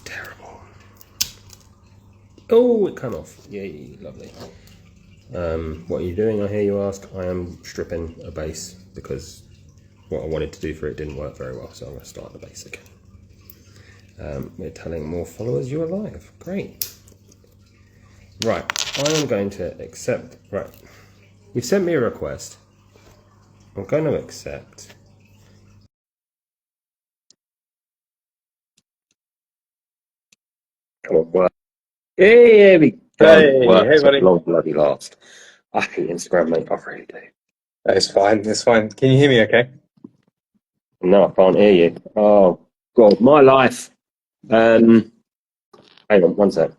terrible. Oh, it come off. Yay, lovely. What are you doing, I hear you ask? I am stripping a base because what I wanted to do for it didn't work very well, so I'm going to start the base again. We're telling more followers you're alive. Great. Right, I am going to accept. Right, you've sent me a request. I'm going to accept. Come on, work. Here we go. Hey, buddy. Long bloody last. I hate Instagram, mate. I really do. It's fine. It's fine. Can you hear me? Okay. No, I can't hear you. Oh God, my life. Hang on, one sec.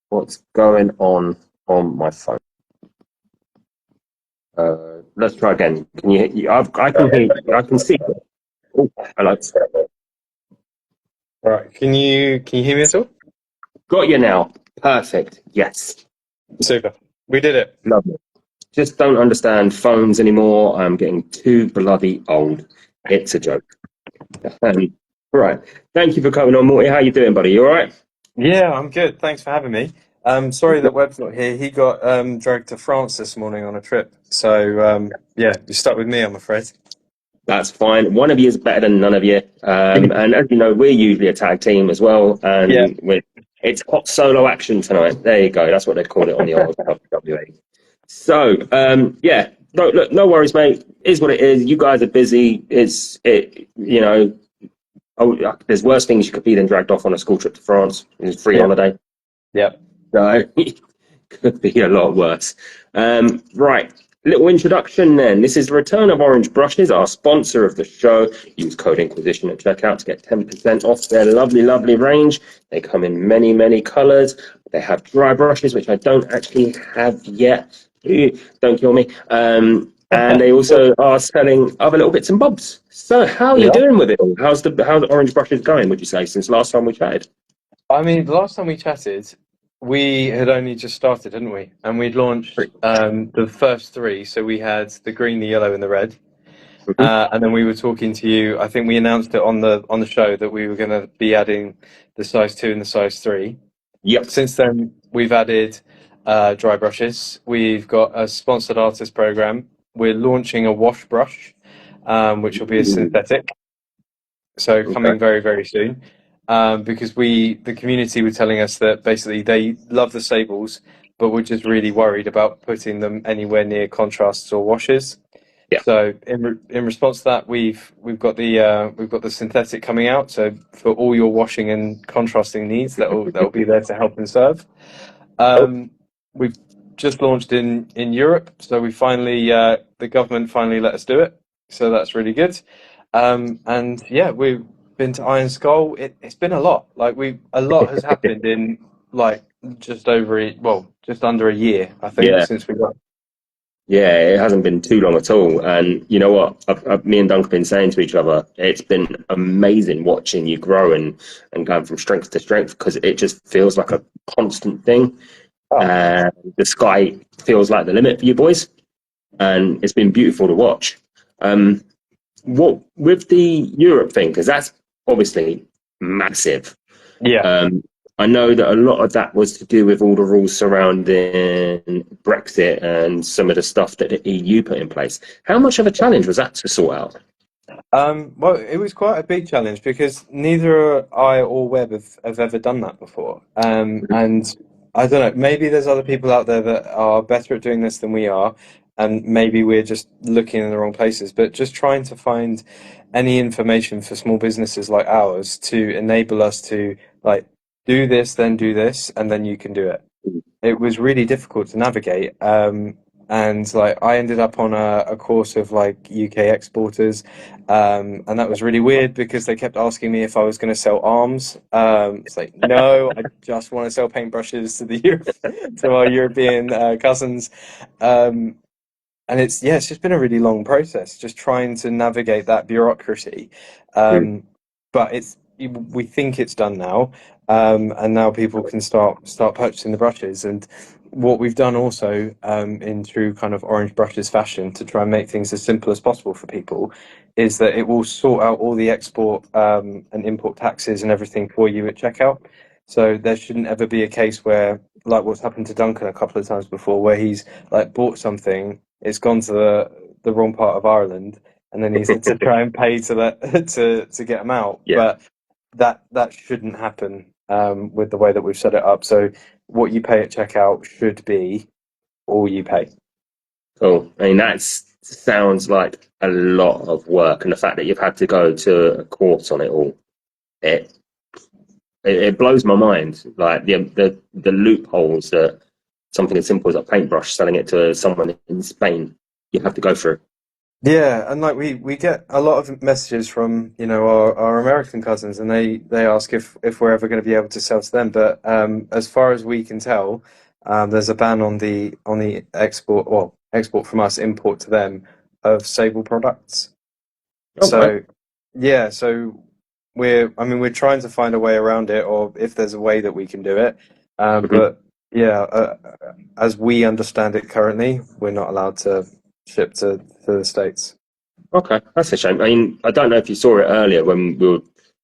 What's going on my phone? Let's try again. Can you? I can hear. I can see. Oh, hello. All right. Can you hear me at all? Got you now. Perfect. Yes. Super. We did it. Lovely. Just don't understand phones anymore. I'm getting too bloody old. It's a joke. Right. Thank you for coming on, Morty. How you doing, buddy? You all right? Yeah, I'm good. Thanks for having me. Sorry that Webb's not here. He got dragged to France this morning on a trip. So yeah, you're stuck with me, I'm afraid. That's fine. One of you is better than none of you. And as you know, we're usually a tag team as well. And Yeah. it's hot solo action tonight. There you go. That's what they call it on the old WWE. So, yeah, no worries, mate. Is what it is. You guys are busy. There's worse things you could be than dragged off on a school trip to France. It's a free holiday. Yeah. So, could be a lot worse. Right. Little introduction then. This is the return of Orange Brushes, our sponsor of the show. Use code Inquisition at checkout to get 10% off their lovely, lovely range. They come in many, many colors. They have dry brushes, which I don't actually have yet. Don't kill me. And they also are selling other little bits and bobs. So how are you doing with it all? How's the Orange Brushes going, would you say, since last time we chatted? I mean, the last time we chatted, we had only just started, hadn't we? And we'd launched the first three. So we had the green, the yellow, and the red. And then we were talking to you. I think we announced it on the show that we were going to be adding the size 2 and the size 3. Yep. Since then, we've added dry brushes. We've got a sponsored artist program. We're launching a wash brush, which will be a synthetic. So coming very, very soon. Because the community were telling us that basically they love the sables, but we're just really worried about putting them anywhere near contrasts or washes. Yeah. So in response to that, we've got the synthetic coming out. So for all your washing and contrasting needs, that'll be there to help and serve. We've just launched in Europe, so we finally the government finally let us do it. So that's really good. And yeah, we've been to Iron Skull. It's been a lot. A lot has happened in just under a year, I think, since we got. Yeah, it hasn't been too long at all. And you know what? Me and Dunk have been saying to each other, it's been amazing watching you grow and going from strength to strength, because it just feels like a constant thing. The sky feels like the limit for you boys. And it's been beautiful to watch. What with the Europe thing, because that's obviously massive. Yeah. I know that a lot of that was to do with all the rules surrounding Brexit and some of the stuff that the EU put in place. How much of a challenge was that to sort out? Well, it was quite a big challenge because neither I or Webb have ever done that before. And I don't know, maybe there's other people out there that are better at doing this than we are, and maybe we're just looking in the wrong places. But just trying to find any information for small businesses like ours to enable us to do this, then do this, and then you can do it. It was really difficult to navigate. And I ended up on a course of UK exporters, and that was really weird because they kept asking me if I was going to sell arms. It's like, no, I just want to sell paintbrushes to our European cousins. And it's just been a really long process, just trying to navigate that bureaucracy. But we think it's done now, and now people can start purchasing the brushes. And what we've done also, in true kind of Orange Brushes fashion, to try and make things as simple as possible for people, is that it will sort out all the export and import taxes and everything for you at checkout. So there shouldn't ever be a case where, like what's happened to Duncan a couple of times before, where he's like bought something, it's gone to the wrong part of Ireland, and then he's had to try and pay to that to get them out. Yeah. But that shouldn't happen with the way that we've set it up. So what you pay at checkout should be all you pay. Cool. I mean, that sounds like a lot of work, and the fact that you've had to go to a course on it all, it blows my mind. Like the loopholes that something as simple as a paintbrush selling it to someone in Spain, you have to go through. Yeah, and like we get a lot of messages from, our American cousins, and they ask if we're ever going to be able to sell to them. But as far as we can tell, there's a ban on the export from us, import to them of Sable products. Okay. So yeah, so we're trying to find a way around it, or if there's a way that we can do it. But yeah, as we understand it currently, we're not allowed to ship to the States. Okay, that's a shame. I mean, I don't know if you saw it earlier when we were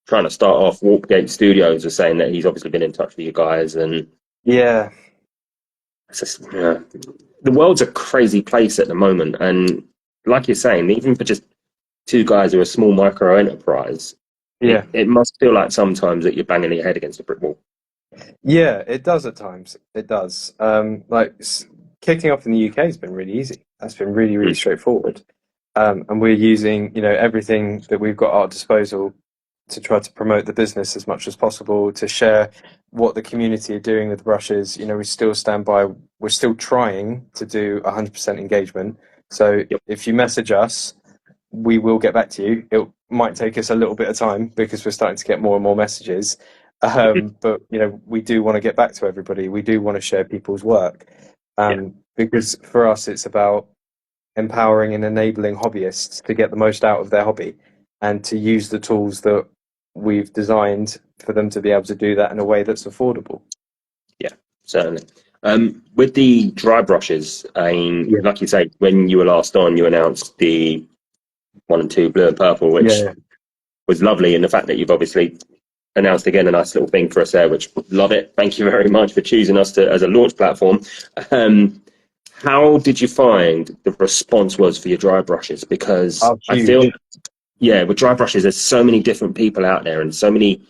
trying to start off. Warpgate Studios was saying that he's obviously been in touch with you guys, and Yeah, it's just, yeah. The world's a crazy place at the moment. And like you're saying, even for just two guys who are a small micro enterprise, yeah, it must feel like sometimes that you're banging your head against a brick wall. yeah. It does at times. It does. Kicking off in the UK has been really easy. That's been really, really Mm. straightforward. And we're using, everything that we've got at our disposal to try to promote the business as much as possible, to share what the community are doing with the brushes. We still stand by, we're still trying to do 100% engagement. So Yep. if you message us, we will get back to you. It might take us a little bit of time because we're starting to get more and more messages. But we do want to get back to everybody. We do want to share people's work. Yeah. Because for us, it's about empowering and enabling hobbyists to get the most out of their hobby and to use the tools that we've designed for them to be able to do that in a way that's affordable. Yeah, certainly. With the dry brushes, I mean, Yeah. like you say, when you were last on, you announced the 1 and 2 blue and purple, which Yeah. was lovely. And the fact that you've obviously announced again a nice little thing for us there, which love it. Thank you very much for choosing us as a launch platform. How did you find the response was for your dry brushes? Because Oh, I huge. feel, yeah, with dry brushes, there's so many different people out there and so many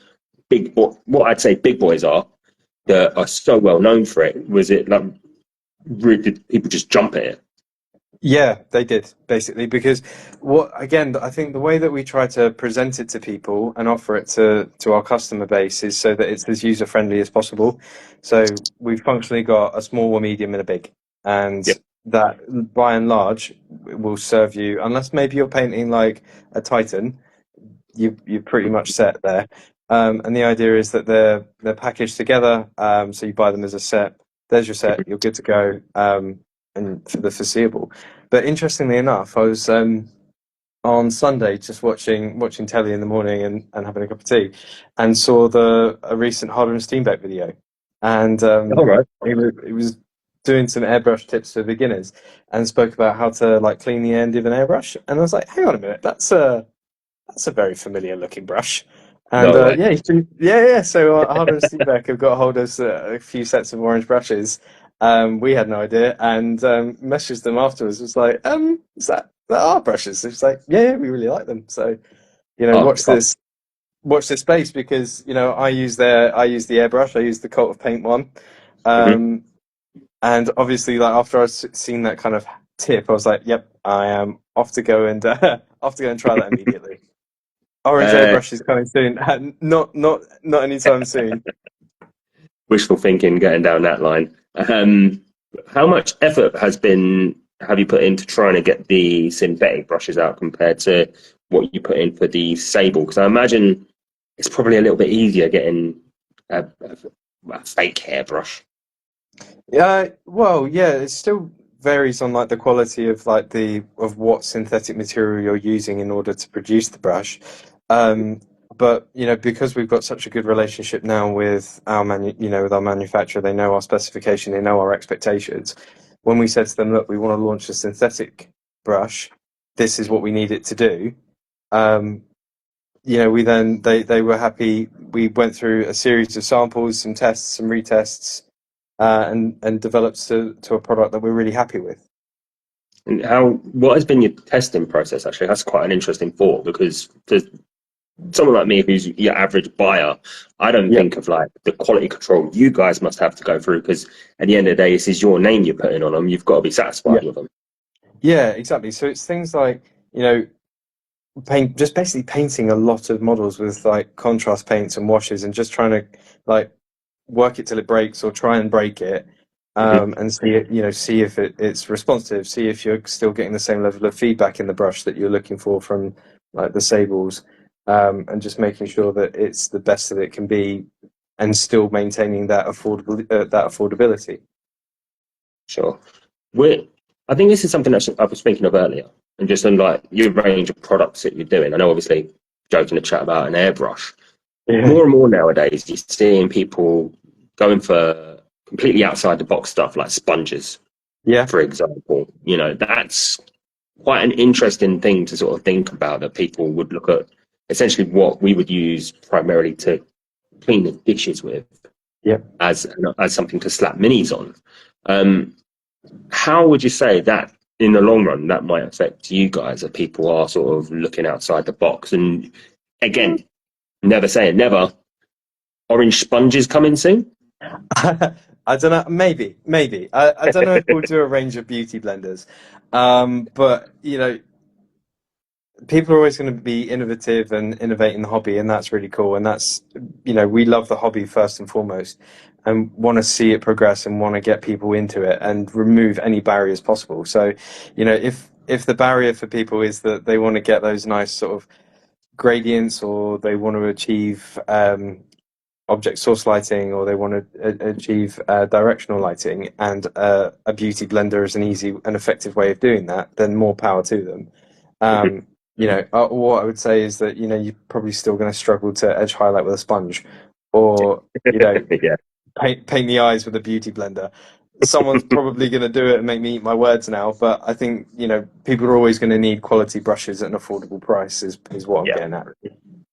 what I'd say big boys that are so well known for it. Was it like, did people just jump at it? Yeah, they did basically because I think the way that we try to present it to people and offer it to our customer base is so that it's as user friendly as possible. So we've functionally got a small, a medium, and a big, and Yep. that by and large will serve you unless maybe you're painting like a Titan. You're pretty much set there. And the idea is that they're packaged together. So you buy them as a set. There's your set. You're good to go. And for the foreseeable. But interestingly enough, I was on Sunday just watching telly in the morning and having a cup of tea, and saw a recent Harder and Steenbeck video, and All right. he was doing some airbrush tips for beginners, and spoke about how to like clean the end of an airbrush, and I was like, hang on a minute, that's a very familiar looking brush. And No way. yeah, yeah. So Harder and Steenbeck have got hold of a few sets of orange brushes. We had no idea, and messaged them afterwards. Was like, is that our brushes? It's like, yeah, we really like them. So Oh, watch this space because I use the airbrush. I use the Cult of Paint one, mhm. and obviously, like after I've seen that kind of tip, I was like, yep, I am off to go and off to go and try that immediately. Orange Uh, airbrush is coming soon. Not anytime soon. Wishful thinking, getting down that line. How much effort have you put into trying to get the synthetic brushes out compared to what you put in for the sable? Because I imagine it's probably a little bit easier getting a fake hairbrush. Yeah, well, yeah, it still varies on like the quality of of what synthetic material you're using in order to produce the brush. But because we've got such a good relationship now with with our manufacturer, they know our specification, they know our expectations. When we said to them, look, we want to launch a synthetic brush, this is what we need it to do. We then they were happy. We went through a series of samples, some tests, some retests, and developed to a product that we're really happy with. And what has been your testing process? Actually, that's quite an interesting thought, because for someone like me who's your average buyer, I don't Yeah, think of like the quality control you guys must have to go through, because at the end of the day, this is your name you're putting on them. You've got to be yeah, satisfied with them. yeah, exactly. So it's things like just basically painting a lot of models with like contrast paints and washes, and just trying to like work it till it breaks or try and break it, Mhm. and see if it's responsive, see if you're still getting the same level of feedback in the brush that you're looking for from like the sables, and just making sure that it's the best that it can be, and still maintaining that affordability. Sure. I think this is something that I was thinking of earlier, and just on like your range of products that you're doing. I know, obviously, joking to chat about an airbrush. Yeah, More and more nowadays, you're seeing people going for completely outside the box stuff like sponges, yeah, for example. That's quite an interesting thing to sort of think about, that people would look at essentially what we would use primarily to clean the dishes with yeah. as something to slap minis on. Um, how would you say that in the long run that might affect you guys, that people are sort of looking outside the box? And again, never say it never. Orange sponges coming soon? I don't know. Maybe. I don't know if we'll do a range of beauty blenders, but people are always going to be innovative and innovate in the hobby, and that's really cool. And that's we love the hobby first and foremost, and want to see it progress and want to get people into it and remove any barriers possible. So, if the barrier for people is that they want to get those nice sort of gradients, or they want to achieve object source lighting, or they want to achieve directional lighting, and a beauty blender is an easy and effective way of doing that, then more power to them. What I would say is that you're probably still going to struggle to edge highlight with a sponge, or Yeah. paint the eyes with a beauty blender. Someone's probably going to do it and make me eat my words now, but I think people are always going to need quality brushes at an affordable price. Is what I'm Yeah. getting at.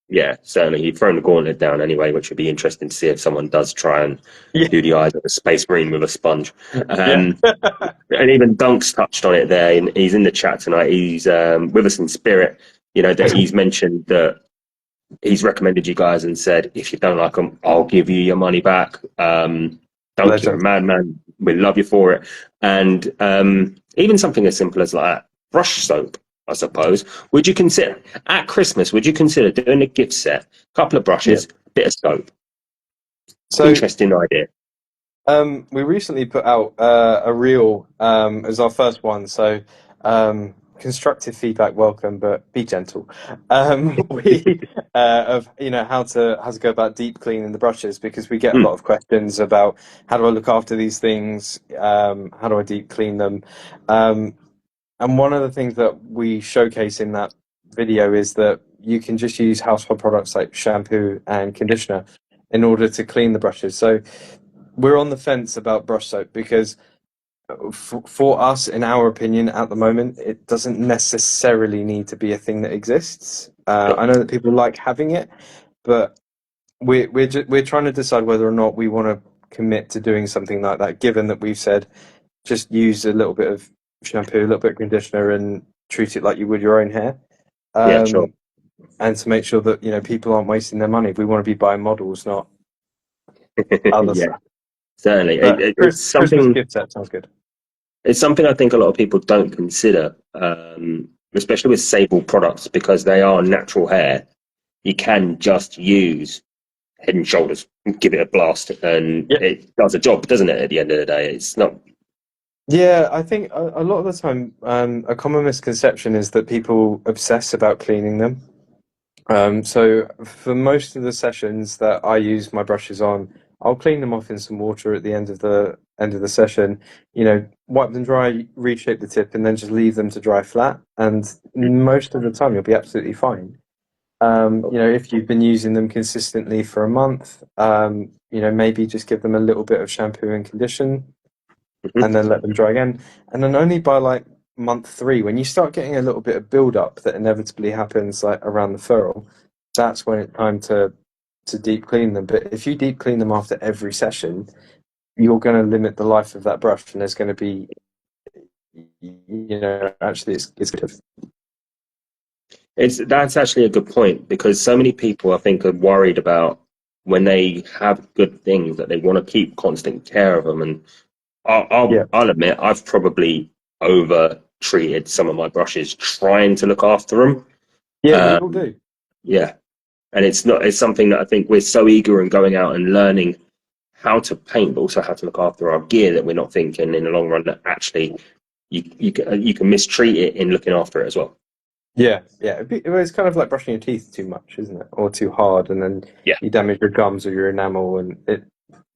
Yeah, certainly. You've thrown the gauntlet down anyway, which would be interesting to see if someone does try and Yeah, do the eyes of a space marine with a sponge. yeah, And even Dunk's touched on it there. And he's in the chat tonight. He's with us in spirit. That he's mentioned that he's recommended you guys and said, if you don't like them, I'll give you your money back. Dunk, you're a legend. madman. We love you for it. And even something as simple as like brush soap, I suppose. Would you consider at Christmas? Would you consider doing a gift set, a couple of Yeah. brushes, bit of soap? So Interesting idea. we recently put out a reel as our first one. So constructive feedback welcome, but be gentle. We of how to go about deep cleaning the brushes, because we get a lot Mm, of questions about how do I look after these things, how do I deep clean them, and one of the things that we showcase in that video is that you can just use household products like shampoo and conditioner in order to clean the brushes. So we're on the fence about brush soap, because for us, in our opinion, at the moment, it doesn't necessarily need to be a thing that exists. sure. I know that people like having it, but we're trying to decide whether or not we want to commit to doing something like that. Given that we've said just use a little bit of shampoo, a little bit of conditioner, and treat it like you would your own hair. Yeah, sure. Um, and to make sure that people aren't wasting their money. We want to be buying models, not other Yeah, stuff. certainly. But It's Christmas something. gift set sounds good. It's something I think a lot of people don't consider, especially with sable products, because they are natural hair. You can just use Head and Shoulders, give it a blast, and Yeah. it does a job, doesn't it? At the end of the day, it's not. Yeah, I think a lot of the time, a common misconception is that people obsess about cleaning them. So for most of the sessions that I use my brushes on, I'll clean them off in some water at the end of the session. Wipe them dry, reshape the tip, and then just leave them to dry flat. And most of the time, you'll be absolutely fine. If you've been using them consistently for a month, maybe just give them a little bit of shampoo and condition, Mhm. and then let them dry again. And then only by like month 3, when you start getting a little bit of build up that inevitably happens like around the ferrule, that's when it's time to deep clean them. But if you deep clean them after every session, you're going to limit the life of that brush, and there's going to be, actually it's good. That's actually a good point, because so many people I think are worried about when they have good things that they want to keep constant care of them. And Yeah. I'll admit I've probably over treated some of my brushes trying to look after them. Yeah, we all do. Yeah, and it's something that I think we're so eager in going out and learning how to paint, but also how to look after our gear, that we're not thinking in the long run that actually you can mistreat it in looking after it as well. Yeah, yeah. It's kind of like brushing your teeth too much, isn't it? Or too hard, and then Yeah. you damage your gums or your enamel, and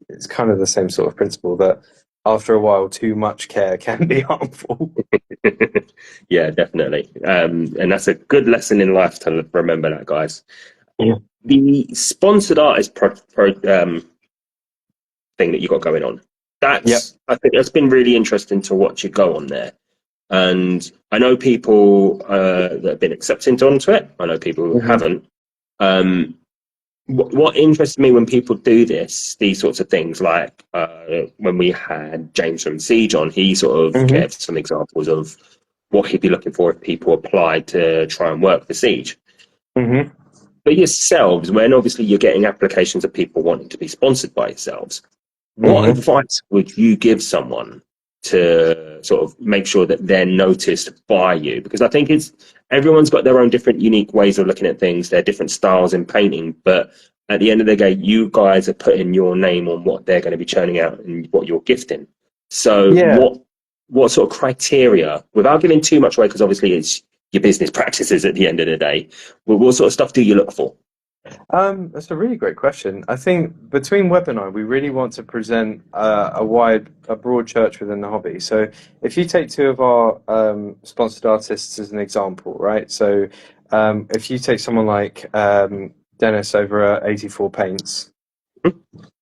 it's kind of the same sort of principle that after a while, too much care can be harmful. Yeah, definitely. And that's a good lesson in life to remember that, guys. Yeah. The sponsored artist thing that you got going on, Yep. I think that's been really interesting to watch you go on there. And I know people that have been accepting onto it. I know people who haven't. What interests me when people do these sorts of things, like when we had James from Siege on, he sort of gave some examples of what he'd be looking for if people applied to try and work for Siege. Mm-hmm. But yourselves, when obviously you're getting applications of people wanting to be sponsored by yourselves, what advice would you give someone to sort of make sure that they're noticed by you? Because I think everyone's got their own different unique ways of looking at things, their different styles in painting, but at the end of the day, you guys are putting your name on what they're going to be churning out and what you're gifting. So Yeah. what sort of criteria, without giving too much away, because obviously it's your business practices at the end of the day, what sort of stuff do you look for? That's a really great question. I think between Web and I, we really want to present a broad church within the hobby. So if you take two of our sponsored artists as an example, right? So if you take someone like Dennis over at 84 Paints,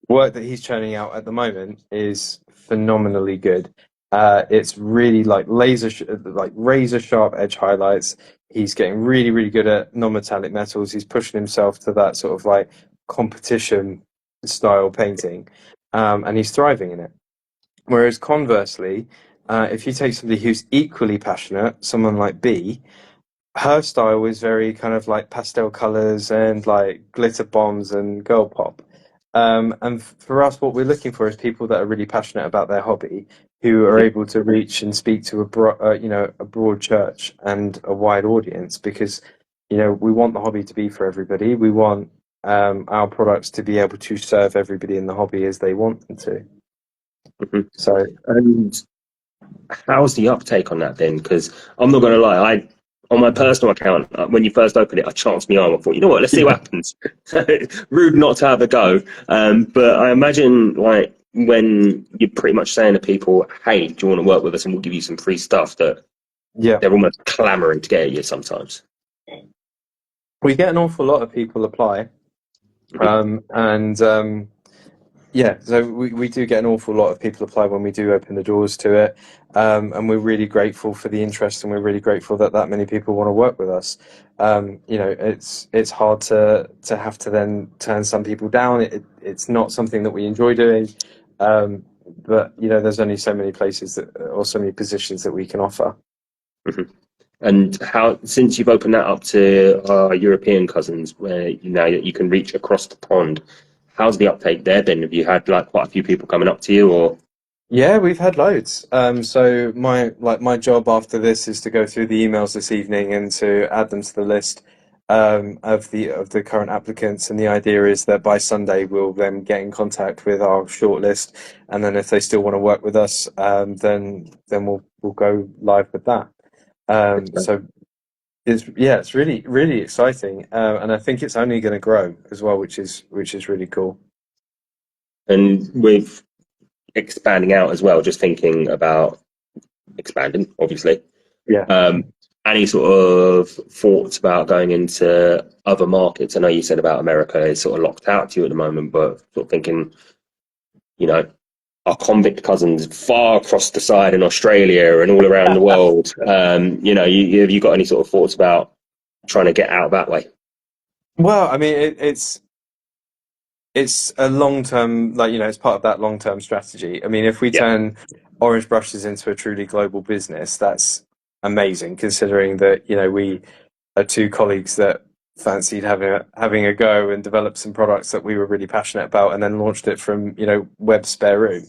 work that he's churning out at the moment is phenomenally good. It's really like razor sharp edge highlights. He's getting really, really good at non-metallic metals. He's pushing himself to that sort of like competition style painting, and he's thriving in it. Whereas conversely, if you take somebody who's equally passionate, someone like B, her style is very kind of like pastel colors and like glitter bombs and girl pop. And for us, what we're looking for is people that are really passionate about their hobby, who are able to reach and speak to a broad church and a wide audience, because we want the hobby to be for everybody. We want our products to be able to serve everybody in the hobby as they want them to. So, And how's the uptake on that then? Because I'm not going to lie, on my personal account, when you first opened it, I chanced my arm. I thought, you know what, let's see what happens. Rude not to have a go. But I imagine, like, when you're pretty much saying to people, hey, do you want to work with us and we'll give you some free stuff, that yeah, they're almost clamoring to get at you sometimes. we get an awful lot of people apply. Yeah, so we do get an awful lot of people apply when we do open the doors to it, and we're really grateful for the interest, and we're really grateful that many people want to work with us. It's hard to have to then turn some people down. It's not something that we enjoy doing, but there's only so many places or so many positions that we can offer. And how, since you've opened that up to our European cousins, where now you can reach across the pond, how's the uptake there been? Have you had like quite a few people coming up to you, or? Yeah, we've had loads. So my job after this is to go through the emails this evening and to add them to the list of the current applicants. And the idea is that by Sunday we'll then get in contact with our shortlist, and then if they still want to work with us, then we'll go live with that. So it's really really exciting, and I think it's only going to grow as well, which is really cool. And with expanding out as well, just thinking about expanding, obviously. Yeah. Any sort of thoughts about going into other markets? I know you said about America is sort of locked out to you at the moment, but sort of thinking, our convict cousins far across the side in Australia and all around the world. Have you got any sort of thoughts about trying to get out that way? Well, I mean, it's a long term, like, it's part of that long term strategy. I mean, if we Yeah. turn Orange Brushes into a truly global business, that's amazing, considering that, we are two colleagues that fancied having a go and developed some products that we were really passionate about, and then launched it from, web spare room.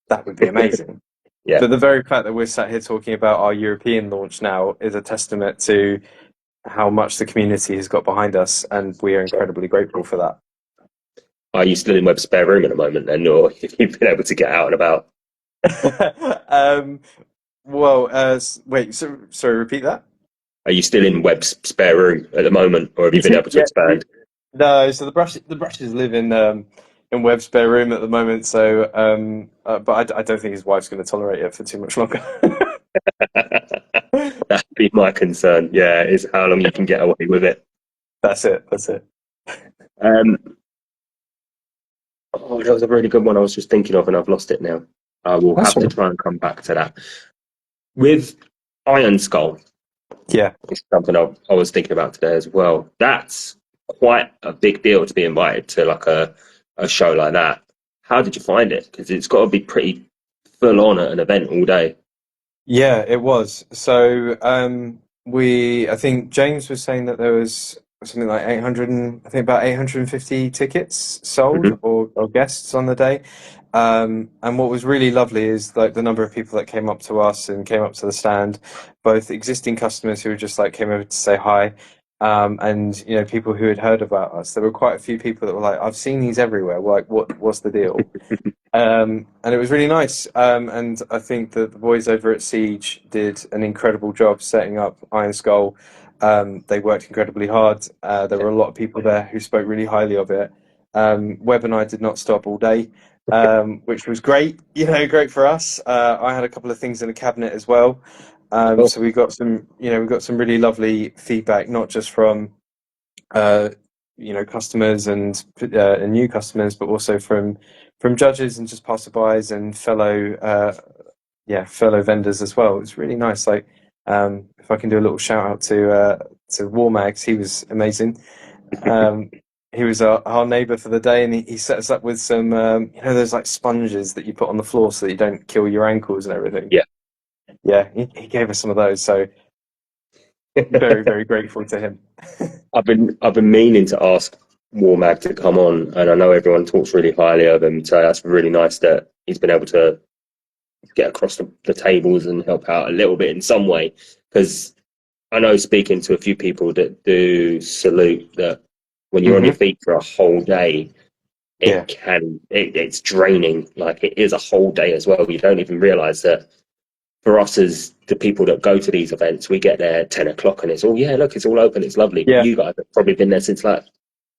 That would be amazing. Yeah. But the very fact that we're sat here talking about our European launch now is a testament to how much the community has got behind us, and we are incredibly grateful for that. Are you still in web spare room at the moment then, or have you been able to get out and about? Wait, sorry, repeat that? Are you still in web spare room at the moment, or have you been able to Yeah. expand? No, so the brushes live in Webb's spare room at the moment. So, but I don't think his wife's going to tolerate it for too much longer. That'd be my concern. Yeah, is how long you can get away with it. That's it. That's it. Um, that was a really good one. I was just thinking of, and I've lost it now. I will That's have to all right. try and come back to that. With Iron Skull, Yeah. it's something I was thinking about today as well. That's quite a big deal to be invited to like a show like that. How did you find it? Because it's got to be pretty full on at an event all day. Yeah, it was. So, I think James was saying that there was something like 800 and I think about 850 tickets sold Mhm. or guests on the day. And what was really lovely is like the number of people that came up to us and came up to the stand, both existing customers who just like came over to say hi, and people who had heard about us. There were quite a few people that were like, "I've seen these everywhere. Like, what's the deal?" And it was really nice. And I think that the boys over at Siege did an incredible job setting up Iron Skull. They worked incredibly hard. There were a lot of people there who spoke really highly of it. Webb and I did not stop all day, which was great. Great for us. I had a couple of things in the cabinet as well. So we got some really lovely feedback, not just from uh, customers and new customers, but also from judges and just passerbys and fellow vendors as well. It's really nice. Like, if I can do a little shout out to Warmags, he was amazing. Um, he was our neighbour for the day, and he set us up with some those like sponges that you put on the floor so that you don't kill your ankles and everything. Yeah. Yeah, he gave us some of those. So very, very grateful to him. I've been meaning to ask Warmag to come on, and I know everyone talks really highly of him, so that's really nice that he's been able to get across the tables and help out a little bit in some way. Because I know speaking to a few people that do salute that when you're on your feet for a whole day, Yeah. it's draining. Like it is a whole day as well. You don't even realise that. For us as the people that go to these events, we get there at 10 o'clock and it's all, yeah, look, it's all open, it's lovely. But Yeah. you guys have probably been there since like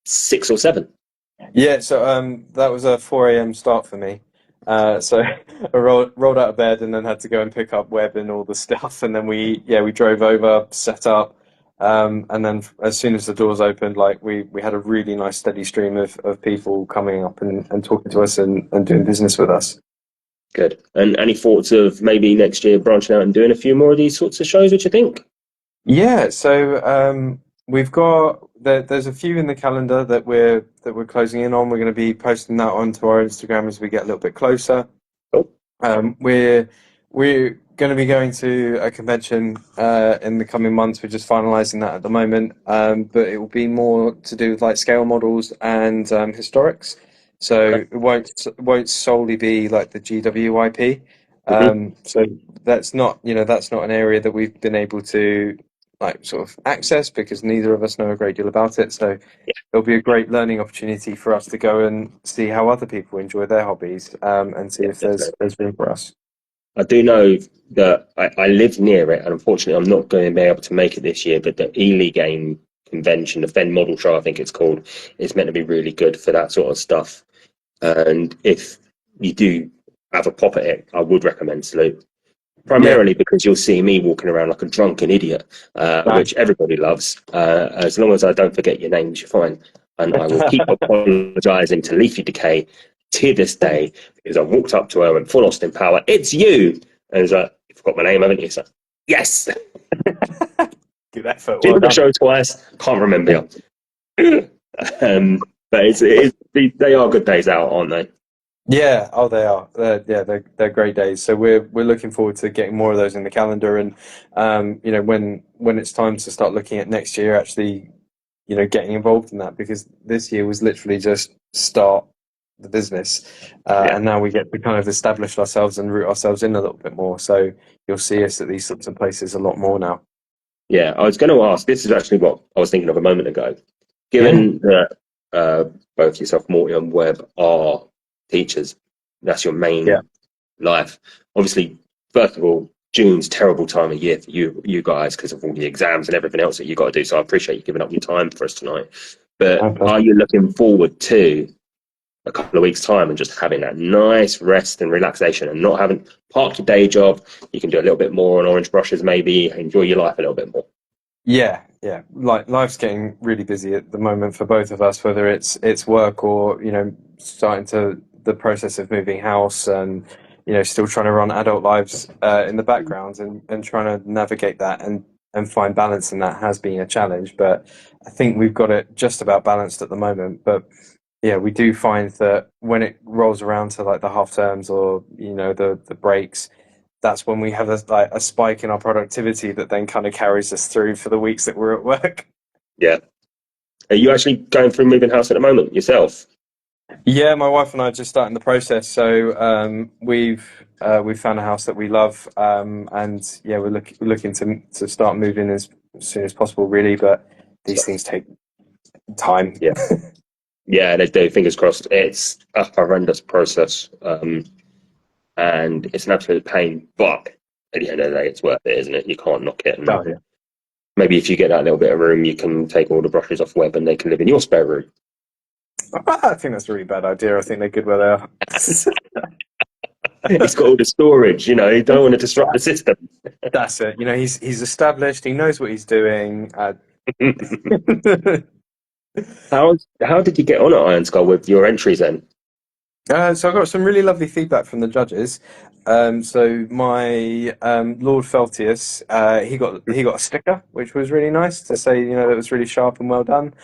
6 or 7. Yeah, so that was a 4 a.m. start for me. So I rolled out of bed and then had to go and pick up Webb and all the stuff, and then we drove over, set up, and then as soon as the doors opened, like we had a really nice steady stream of people coming up and talking to us and doing business with us. Good. And any thoughts of maybe next year branching out and doing a few more of these sorts of shows, what you think? Yeah, so we've got there's a few in the calendar that we're closing in on. We're going to be posting that onto our Instagram as we get a little bit closer. Cool. We're going to be going to a convention in the coming months. We're just finalising that at the moment, but it will be more to do with like scale models and historics. So Okay. it won't solely be like the GWIP. Mhm. So that's not an area that we've been able to like sort of access because neither of us know a great deal about it. So it'll be a great learning opportunity for us to go and see how other people enjoy their hobbies, and see Yeah, if definitely. there's room for us. I do know that I live near it, and unfortunately, I'm not going to be able to make it this year. But the Ely Game Convention, the Fen Model Show, I think it's called, is meant to be really good for that sort of stuff. And if you do have a pop at it, I would recommend Salute. Primarily because you'll see me walking around like a drunken idiot, which everybody loves. As long as I don't forget your names, you're fine. And I will keep apologising to Leafy Decay to this day, because I walked up to her and full Austin Power, it's you. And he's like, you've got my name, haven't you? So, yes. Good effort. Been Well on the done. show twice. Can't remember you. But they are good days out, aren't they? Yeah, oh, they are. They're great days. So we're looking forward to getting more of those in the calendar, and when it's time to start looking at next year, actually, getting involved in that, because this year was literally just start the business, Yeah. and now we get to kind of establish ourselves and root ourselves in a little bit more. So you'll see us at these sorts of places a lot more now. Yeah, I was going to ask. This is actually what I was thinking of a moment ago. Yeah, Given that both yourself, Morty, and Webb are teachers, that's your yeah, main life. Obviously, first of all, June's terrible time of year for you guys because of all the exams and everything else that you got to do. So I appreciate you giving up your time for us tonight. my But pleasure. are you looking forward to a couple of weeks' time and just having that nice rest and relaxation and not having park your day job? You can do a little bit more on orange brushes, maybe enjoy your life a little bit more. Yeah, yeah. Like life's getting really busy at the moment for both of us, whether it's work or starting to the process of moving house, and still trying to run adult lives in the background, and trying to navigate that and find balance in that has been a challenge. But I think we've got it just about balanced at the moment. But yeah, we do find that when it rolls around to like the half terms, or the breaks, that's when we have a spike in our productivity that then kind of carries us through for the weeks that we're at work. Yeah. Are you actually going through moving house at the moment yourself? Yeah, my wife and I are just starting the process. So we've found a house that we love, and yeah, we're looking to start moving as soon as possible, really. But these things take time. Yeah. Yeah, they do. Fingers crossed. It's a horrendous process, and it's an absolute pain. But at the end of the day, it's worth it, isn't it? You can't knock it. And Oh yeah, maybe if you get that little bit of room, you can take all the brushes off Webb, and they can live in your spare room. I think that's a really bad idea. I think they're good where they are. He's got all the storage. You don't want to disrupt the system. That's it. He's established. He knows what he's doing. How did you get on at Iron Skull with your entries then? So I got some really lovely feedback from the judges. So my Lord Feltius, he got a sticker, which was really nice to say, that was really sharp and well done.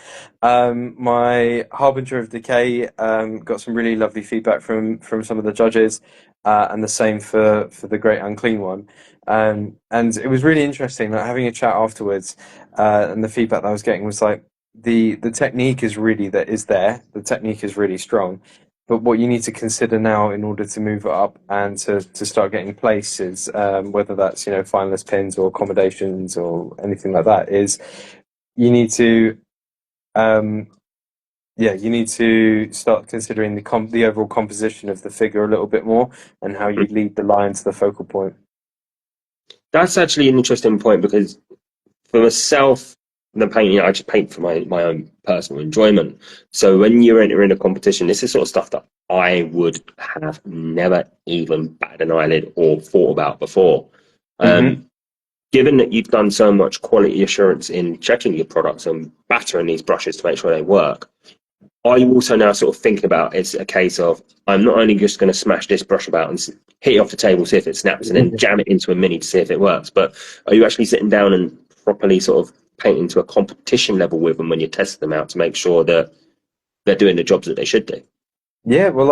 My Harbinger of Decay got some really lovely feedback from some of the judges, and the same for the Great Unclean one. And it was really interesting, like having a chat afterwards, and the feedback that I was getting was like the technique is really that is there. The technique is really strong, but what you need to consider now in order to move it up and to start getting places, whether that's finalist pins or accommodations or anything like that, is you need to you need to start considering the overall composition of the figure a little bit more, and how you lead the line to the focal point. That's actually an interesting point because for myself, the painting, I just paint for my own personal enjoyment. So when you're entering a competition, this is sort of stuff that I would have never even batted an eyelid or thought about before. Hmm. Given that you've done so much quality assurance in checking your products and battering these brushes to make sure they work, are you also now sort of thinking about it's a case of I'm not only just going to smash this brush about and hit it off the table, see if it snaps, and then jam it into a mini to see if it works, but are you actually sitting down and properly sort of painting to a competition level with them when you test them out to make sure that they're doing the jobs that they should do? Yeah, well,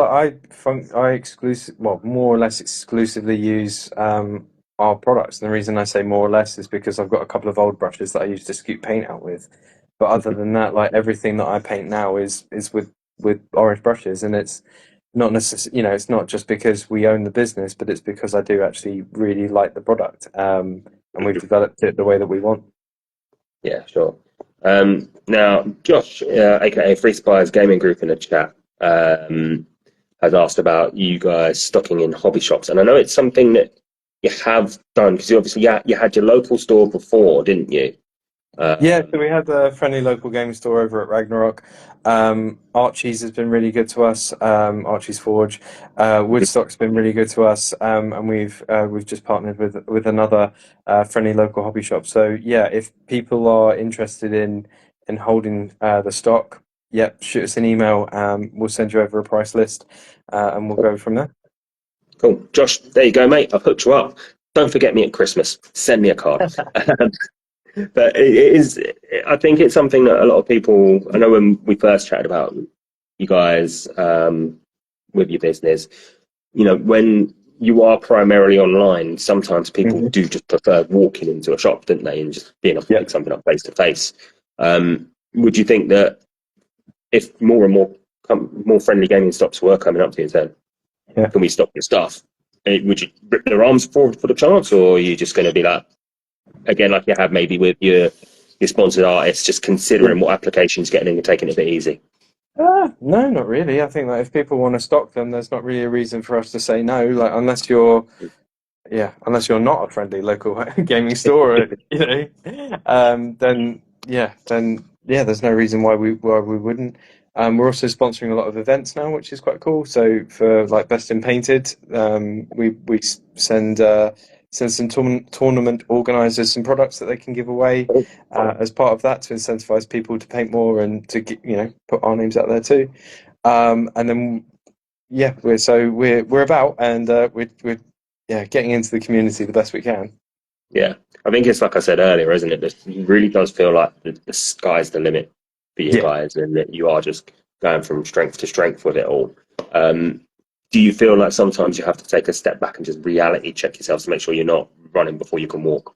more or less exclusively use our products. And the reason I say more or less is because I've got a couple of old brushes that I used to scoop paint out with. But other than that, like everything that I paint now is with orange brushes, and it's not necessarily, it's not just because we own the business, but it's because I do actually really like the product, and we've developed it the way that we want. Yeah, sure. Now, Josh, aka Free Spires Gaming Group in the chat, has asked about you guys stocking in hobby shops, and I know it's something that you have done because obviously you had your local store before, didn't you? Yeah, Um, so we had a friendly local game store over at Ragnarok. Archie's has been really good to us. Archie's Forge, Woodstock's been really good to us, and we've just partnered with another friendly local hobby shop. So yeah, if people are interested in holding the stock, yeah, shoot us an email. We'll send you over a price list, and we'll go from there. Cool. Josh, there you go, mate. I've hooked you up. Don't forget me at Christmas. Send me a card. But it is, I think it's something that a lot of people, I know when we first chatted about you guys with your business, when you are primarily online, sometimes people Mhm. do just prefer walking into a shop, don't they, and just being able to Yeah. pick something up face to face. Would you think that if more and more friendly gaming stops were coming up to you and saying, Yeah. can we stop your stuff? Would you rip their arms forward for the chance, or are you just going to be like, again, like you have maybe with your sponsored artists, just considering what applications getting in and taking it a bit easy? No, not really. I think that if people want to stock them, there's not really a reason for us to say no. Like unless you're not a friendly local gaming store, then there's no reason why we wouldn't. We're also sponsoring a lot of events now, which is quite cool. So for like Best in Painted, we send some tournament organisers some products that they can give away as part of that to incentivize people to paint more and to put our names out there too. And then we're about, and we're getting into the community the best we can. Yeah, I think it's like I said earlier, isn't it? It really does feel like the sky's the limit for you Yeah. guys, and that you are just going from strength to strength with it all. Do you feel like sometimes you have to take a step back and just reality check yourself to make sure you're not running before you can walk?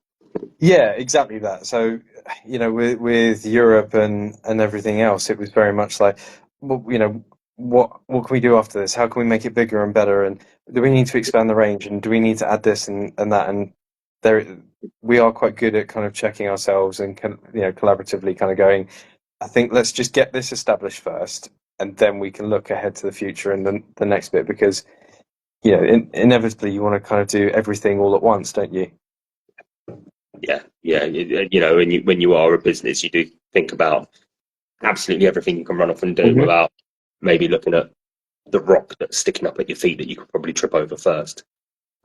Yeah, exactly that. So, with Europe and everything else, it was very much like, well, what can we do after this? How can we make it bigger and better? And do we need to expand the range? And do we need to add this and that? And there, we are quite good at kind of checking ourselves and collaboratively kind of going, I think let's just get this established first, and then we can look ahead to the future and the next bit because inevitably you want to kind of do everything all at once, don't you? Yeah. When you are a business, you do think about absolutely everything you can run off and do Hmm. without maybe looking at the rock that's sticking up at your feet that you could probably trip over first.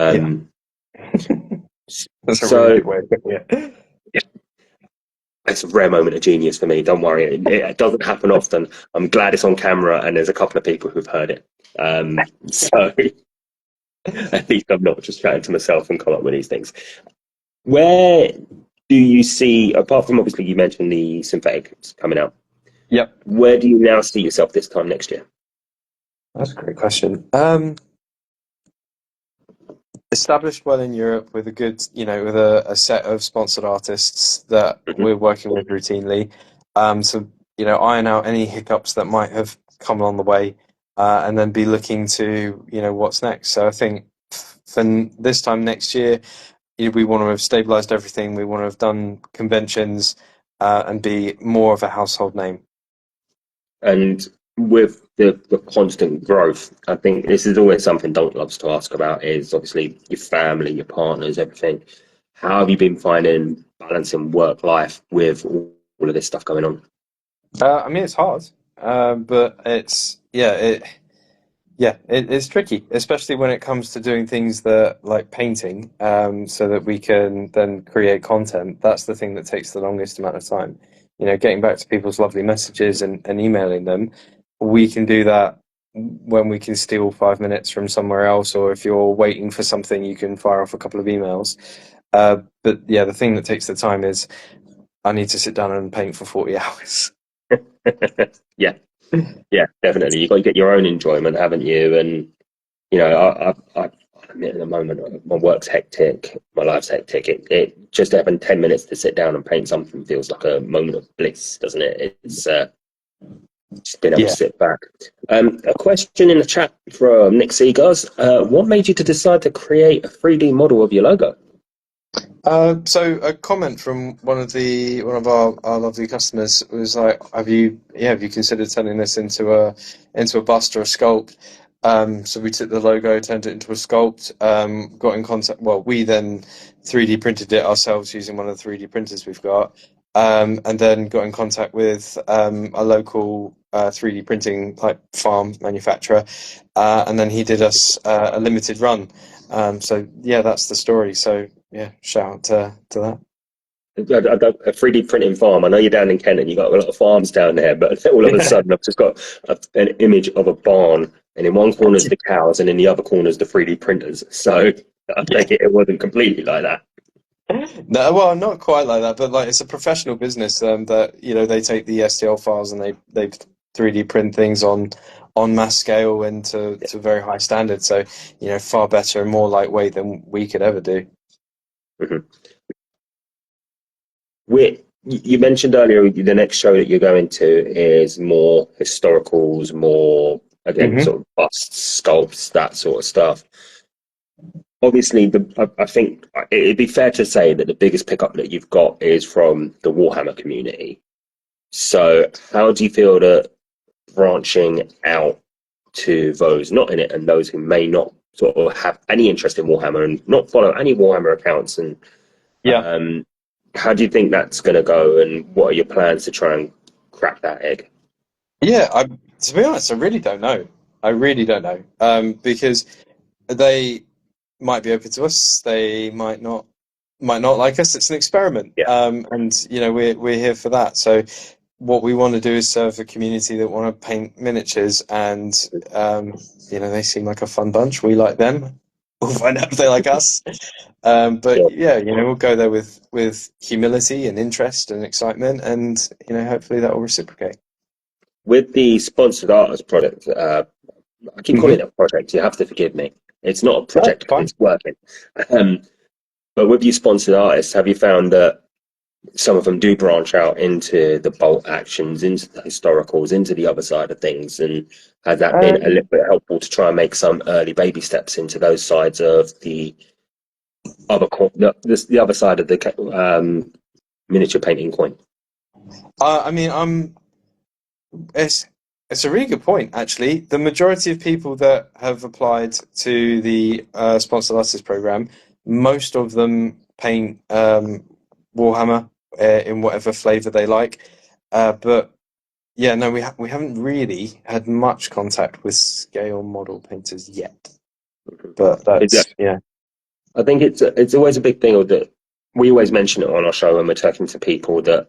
Yeah. Um, That's a really so good way of putting it. it's a rare moment of genius for me. Don't worry, it doesn't happen often. I'm glad it's on camera, and there's a couple of people who've heard it. So at least I'm not just chatting to myself and come up with these things. Where do you see, apart from obviously you mentioned the synthetics coming out, Yep, where do you now see yourself this time next year? that's a great question. Established well in Europe with a good, with a set of sponsored artists that Mhm. we're working with routinely. So, iron out any hiccups that might have come along the way, and then be looking to, what's next. So I think for this time next year, we want to have stabilized everything. We want to have done conventions, and be more of a household name. And with the constant growth, I think this is always something Dalton loves to ask about is obviously your family, your partners, everything. How have you been finding balancing work life with all of this stuff going on? I mean, it's hard, but it's tricky, especially when it comes to doing things that like painting, so that we can then create content. That's the thing that takes the longest amount of time. Getting back to people's lovely messages and emailing them, we can do that when we can steal 5 minutes from somewhere else, or if you're waiting for something, you can fire off a couple of emails. But yeah, the thing that takes the time is I need to sit down and paint for 40 hours. Yeah, yeah, definitely. You've got to get your own enjoyment, haven't you? And I admit at the moment my work's hectic, my life's hectic. It just having 10 minutes to sit down and paint something feels like a moment of bliss, doesn't it? It's just being able to Yeah. sit back. A question in the chat from Nick Seagars. What made you to decide to create a 3D model of your logo? So a comment from one of our lovely customers was like, have you considered turning this into a bust or a sculpt? So we took the logo, turned it into a sculpt, got in contact. Well, we then 3D printed it ourselves using one of the 3D printers we've got, and then got in contact with a local 3D printing like farm manufacturer, and then he did us a limited run. So yeah, that's the story. So yeah, shout out to that. a 3D printing farm. I know you're down in Kent and you've got a lot of farms down there, but all of a Yeah. sudden I've just got an image of a barn, and in one corner is the cows, and in the other corner is the 3D printers. So I Yeah. take it wasn't completely like that. No, well, not quite like that, but like it's a professional business that they take the STL files and they 3D print things on mass scale and to very high standards. So far better and more lightweight than we could ever do. Mhm. You mentioned earlier the next show that you're going to is more historicals, more again Hmm. sort of busts, sculpts, that sort of stuff. Obviously, I think it'd be fair to say that the biggest pickup that you've got is from the Warhammer community. So, how do you feel that branching out to those not in it and those who may not sort of have any interest in Warhammer and not follow any Warhammer accounts, and Yeah. um, how do you think that's going to go, and what are your plans to try and crack that egg? Yeah, to be honest, I really don't know. I really don't know. Because they might be open to us, they might not like us. It's an experiment. Yeah. And we're here for that. So what we want to do is serve a community that want to paint miniatures, and they seem like a fun bunch. We like them. We'll find out if they like us. But Sure. yeah, we'll go there with humility and interest and excitement, and hopefully that will reciprocate. With the sponsored artist product, I keep calling Hmm. it a project. You have to forgive me. It's not a That's project because fine. it's working. Um, but with you sponsored artists, have you found that some of them do branch out into the bolt actions, into the historicals, into the other side of things? And has that been a little Um, bit helpful to try and make some early baby steps into those sides of the the other side of the miniature painting coin? I mean, it's it's a really good point, actually. The majority of people that have applied to the sponsored artist program, most of them paint Warhammer in whatever flavor they like. But yeah, no, we haven't really had much contact with scale model painters yet. But Is that's yeah. I think it's always a big thing that we always mention it on our show when we're talking to people that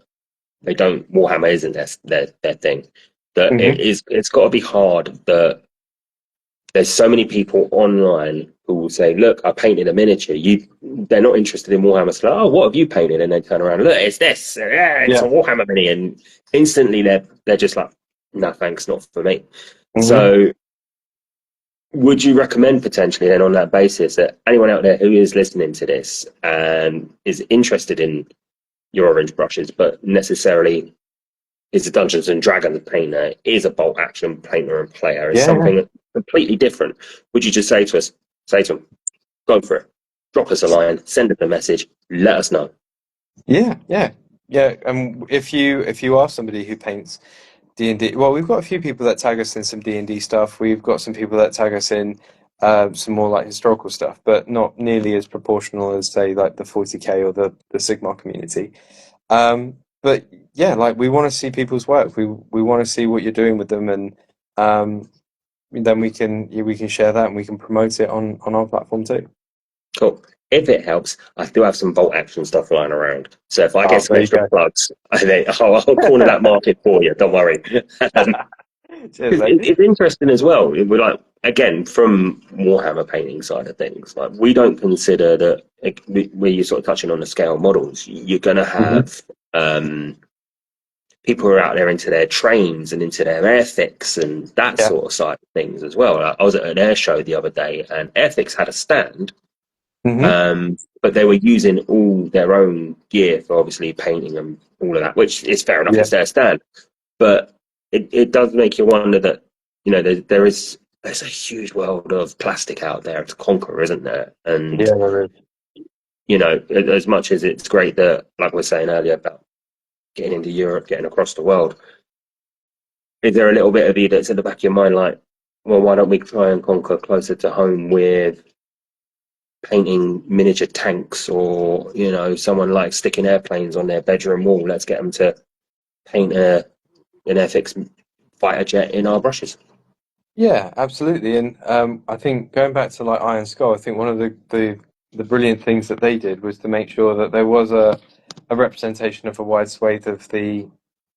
they don't Warhammer isn't their thing. That Hmm. it's got to be hard that there's so many people online who will say, "Look, I painted a miniature." They're not interested in Warhammer. So like, "Oh, what have you painted?" And they turn around, "Look, it's this. Yeah, it's a Yeah. Warhammer mini." And instantly they're just like, "No, thanks, not for me." Hmm. So would you recommend potentially then on that basis that anyone out there who is listening to this and is interested in your orange brushes, but necessarily is a Dungeons and Dragons painter, is a bolt action painter and player, is Yeah. something completely different, would you just say to them, go for it, drop us a line, send us a message, let us know? Yeah. Yeah. Yeah. And if you are somebody who paints D&D. Well, we've got a few people that tag us in some D&D stuff. We've got some people that tag us in some more like historical stuff, but not nearly as proportional as say like the 40K or the Sigmar community. But yeah, like we want to see people's work. We want to see what you're doing with them, and um, then we can share that and we can promote it on our platform too. Cool. If it helps, I still have some bolt action stuff lying around. So if I get Oh, some there you extra go. plugs, I'll corner that market for you. Don't worry. Um, Cheers, 'Cause mate. it's interesting as well. We're like again from Warhammer painting side of things. Like we don't consider that where you're sort of touching on the scale models. You're going to Hmm. have people who are out there into their trains and into their airfix and that Yeah. sort of side of things as well. Like, I was at an air show the other day, and Airfix had a stand, Hmm. but they were using all their own gear for obviously painting and all of that, which is fair enough. Yeah. It's their stand, but it does make you wonder that there's a huge world of plastic out there to conquer, isn't there? And Yeah, there is. as much as it's great that, like we were saying earlier about getting into Europe, getting across the world, is there a little bit of you that's in the back of your mind, like, well, why don't we try and conquer closer to home with painting miniature tanks, or someone like sticking airplanes on their bedroom wall? Let's get them to paint an FX fighter jet in our brushes. Yeah, absolutely. And I think going back to like Iron Skull, I think one of the brilliant things that they did was to make sure that there was a representation of a wide swathe of the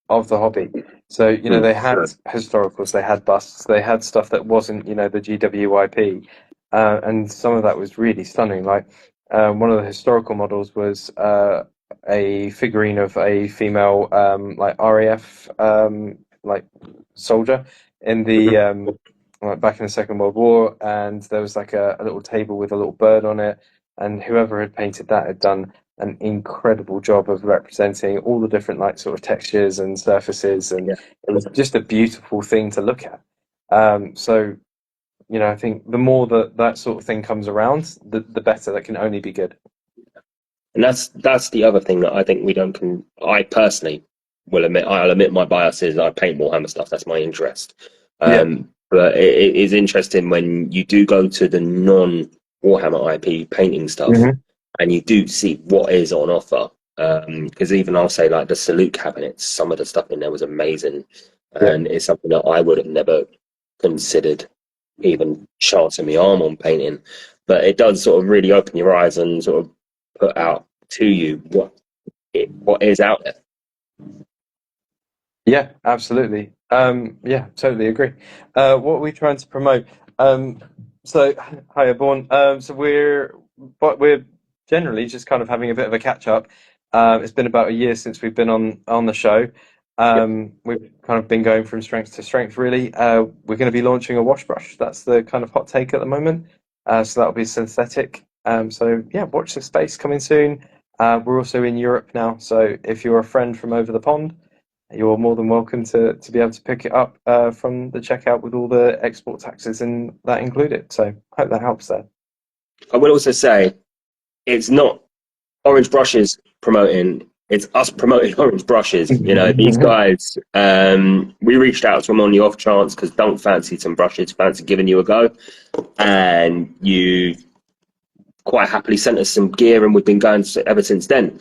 hobby. So, you know, they had historicals, they had busts, they had stuff that wasn't, you know, the GWYP, and some of that was really stunning. Like one of the historical models was a figurine of a female like RAF like soldier in the like back in the Second World War, and there was like a little table with a little bird on it, and whoever had painted that had done an incredible job of representing all the different like sort of textures and surfaces, and it was just a beautiful thing to look at. So, you know, I think the more that sort of thing comes around, the better. That can only be good. And that's the other thing that I think we don't. I personally will admit, I'll admit my bias is I paint Warhammer stuff. That's my interest. But it is interesting when you do go to the non Warhammer IP painting stuff, and you do see what is on offer. Because even I'll say like the salute cabinets, some of the stuff in there was amazing, and it's something that I would have never considered even chancing my arm on painting. But it does sort of really open your eyes and sort of put out to you what is out there. Yeah, absolutely. Yeah, totally agree. What are we trying to promote? So, hi everyone. So we're generally just kind of having a bit of a catch up. It's been about a year since we've been on the show. We've kind of been going from strength to strength, really. We're going to be launching a wash brush. That's the kind of hot take at the moment. So that'll be synthetic. So yeah, watch this space coming soon. We're also in Europe now. So if you're a friend from over the pond, you're more than welcome to be able to pick it up from the checkout with all the export taxes and that included. So hope that helps there. I will also say it's not Orange Brushes promoting, it's us promoting Orange Brushes. You know, these guys, we reached out to them on the off chance because don't fancy some brushes, fancy giving you a go. And you quite happily sent us some gear, and we've been going ever since then.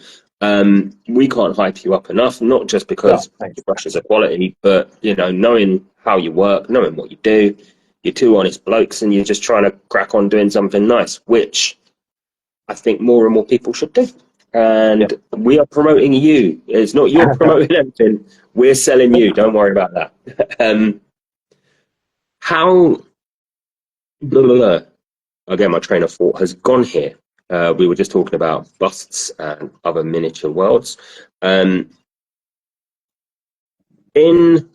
We can't hype you up enough, not just because your brushes are quality, but you know, knowing how you work, knowing what you do. You're two honest blokes, and you're just trying to crack on doing something nice, which I think more and more people should do. And we are promoting you. It's not you're promoting anything. We're selling you. Don't worry about that. How? Blah, blah, blah. Again, my train of thought has gone here. We were just talking about busts and other miniature worlds. In the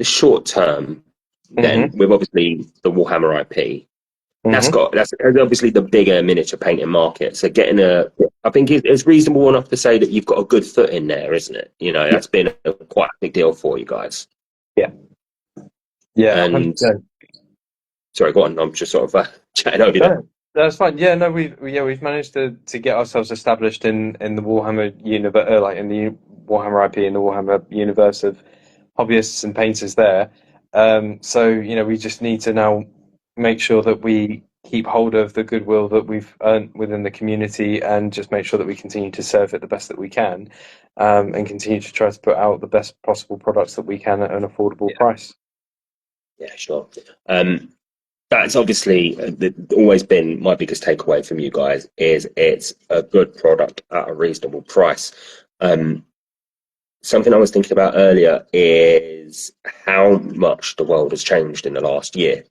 short term, then with obviously the Warhammer IP, that's obviously the bigger miniature painting market. So I think it's reasonable enough to say that you've got a good foot in there, isn't it? You know, that's been quite a big deal for you guys. Yeah. And 100%. Sorry, go on. I'm just sort of chatting over there. That's fine. Yeah, no, we've managed to get ourselves established in the Warhammer universe, like in the Warhammer IP, in the Warhammer universe of hobbyists and painters there. So you know, we just need to now make sure that we keep hold of the goodwill that we've earned within the community, and just make sure that we continue to serve it the best that we can, and continue to try to put out the best possible products that we can at an affordable price. Yeah, sure. That's obviously always been my biggest takeaway from you guys is it's a good product at a reasonable price. Something I was thinking about earlier is how much the world has changed in the last year.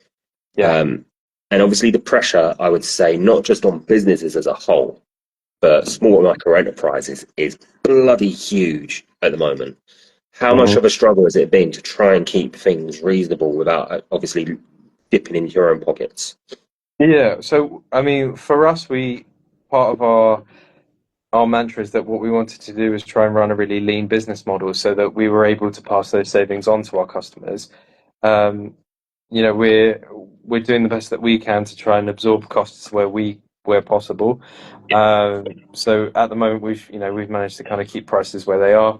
And obviously the pressure, I would say, not just on businesses as a whole, but small and micro enterprises is bloody huge at the moment. How much of a struggle has it been to try and keep things reasonable without obviously dipping into your own pockets? Yeah, so I mean, for us, part of our mantra is that what we wanted to do is try and run a really lean business model so that we were able to pass those savings on to our customers. You know, we're doing the best that we can to try and absorb costs where possible. So at the moment, we've managed to kind of keep prices where they are,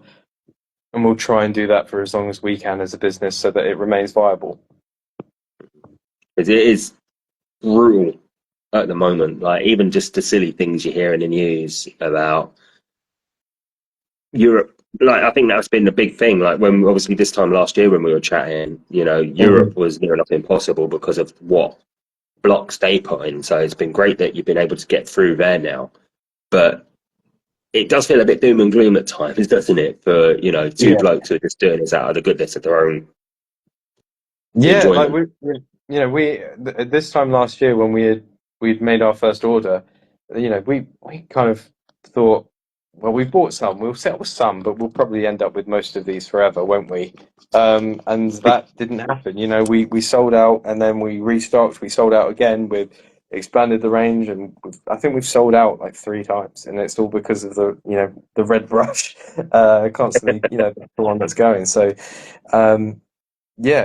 and we'll try and do that for as long as we can as a business so that it remains viable. Because it is brutal at the moment. Like even just the silly things you hear in the news about Europe. Like I think that's been the big thing. Like when obviously this time last year when we were chatting, you know, Europe was near enough impossible because of what blocks they put in. So it's been great that you've been able to get through there now. But it does feel a bit doom and gloom at times, doesn't it? For two blokes who are just doing this out of the goodness of their own Yeah, like enjoyment. this time last year when we'd made our first order, we kind of thought, well, we bought some, we'll settle with some, but we'll probably end up with most of these forever, won't we? And that didn't happen. We sold out and then we restocked. We sold out again. We've expanded the range, and I think we've sold out like 3 times, and it's all because of the red brush, constantly, the one that's going. So. Yeah,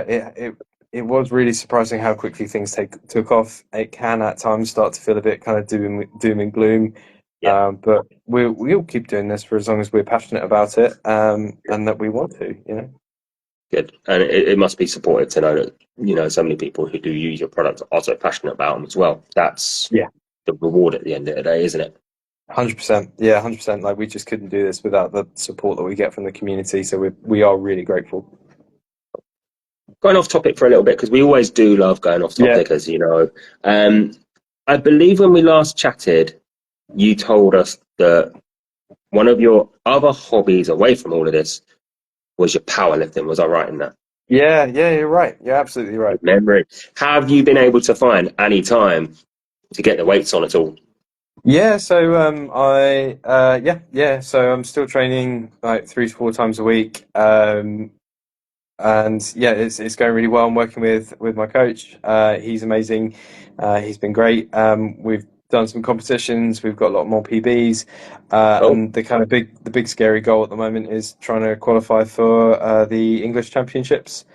it was really surprising how quickly things took off. It can at times start to feel a bit kind of doom and gloom, Yeah, but we'll keep doing this for as long as we're passionate about it, and that we want to. good. And it must be supportive to know that so many people who do use your products are so passionate about them as well. That's Yeah, the reward at the end of the day, isn't it? 100%. Yeah, 100%. Like we just couldn't do this without the support that we get from the community. So we are really grateful. Going off topic for a little bit, because we always do love going off Yeah. topic, as you know. I believe when we last chatted, you told us that one of your other hobbies away from all of this was your powerlifting. Was I right in that? Yeah, you're right. You're absolutely right. Memory. Have you been able to find any time to get the weights on at all? Yeah, so so I'm still training like 3 to 4 times a week. And yeah, it's going really well. I'm working with my coach. He's amazing. He's been great. We've done some competitions. We've got a lot more PBs. Oh, And the big scary goal at the moment is trying to qualify for the English Championships.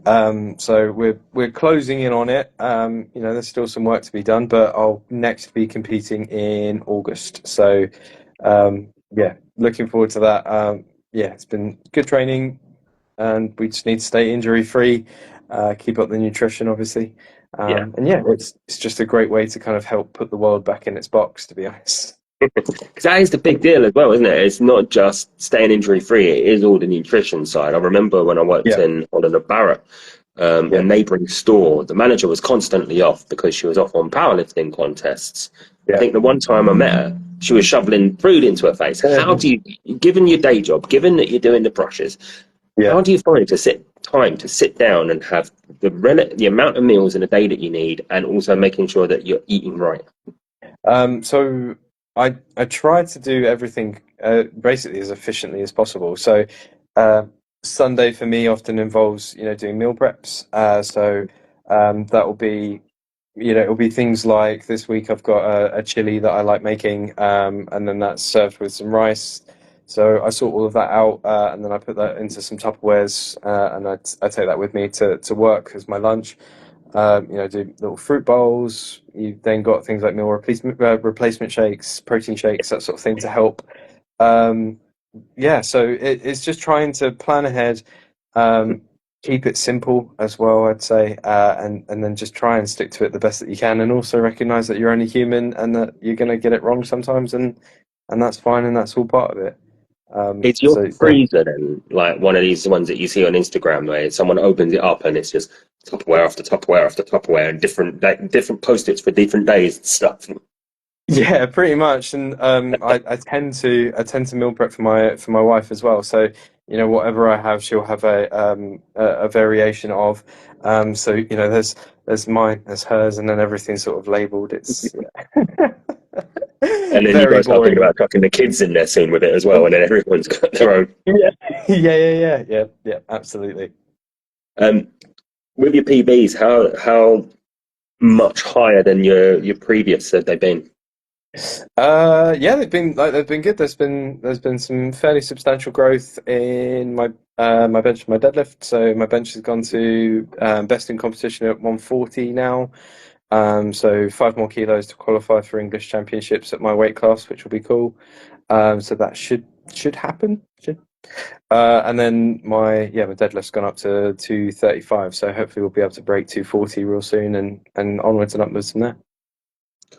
So we're closing in on it. There's still some work to be done, but I'll next be competing in August. So looking forward to that. It's been good training, and we just need to stay injury free, keep up the nutrition, obviously. yeah. It's just a great way to kind of help put the world back in its box, to be honest. Because that is the big deal as well, isn't it? It's not just staying injury free, it is all the nutrition side. I remember when I worked Yeah, in Holland and Barrett, a yeah, neighbouring store, the manager was constantly off because she was off on powerlifting contests. I yeah. think the one time I met her, she was shoveling food into her face. How do you, given your day job, given that you're doing the brushes, Yeah. how do you find time to sit down and have the amount of meals in a day that you need, and also making sure that you're eating right? So I try to do everything basically as efficiently as possible. So uh, Sunday for me often involves doing meal preps. That will be it'll be things like this week I've got a chili that I like making, and then that's served with some rice. So I sort all of that out, and then I put that into some Tupperwares, and I take that with me to work as my lunch. Do little fruit bowls. You've then got things like meal replacement shakes, protein shakes, that sort of thing to help. Um, so it's just trying to plan ahead, um, keep it simple as well, I'd say, and then just try and stick to it the best that you can, and also recognize that you're only human and that you're going to get it wrong sometimes, and that's fine, and that's all part of it. Is your So yeah. freezer then like one of these ones that you see on Instagram where someone opens it up and it's just Tupperware after Tupperware after Tupperware and different post-its for different days and stuff? Yeah, pretty much, and I tend to meal prep for my wife as well. So whatever I have, she'll have a variation of. So there's mine, there's hers, and then everything sort of labeled. It's And then you very guys start thinking boring. about tucking the kids in there soon with it as well, and then everyone's got their own. Yeah, yeah, absolutely. Um, with your PBs, how much higher than your previous have they been? Yeah, they've been good. There's been some fairly substantial growth in my bench and my deadlift. So my bench has gone to best in competition at 140 now. So 5 more kilos to qualify for English Championships at my weight class, which will be cool. So that should happen. And then my deadlift's gone up to 235. So hopefully we'll be able to break 240 real soon, and onwards and upwards from there.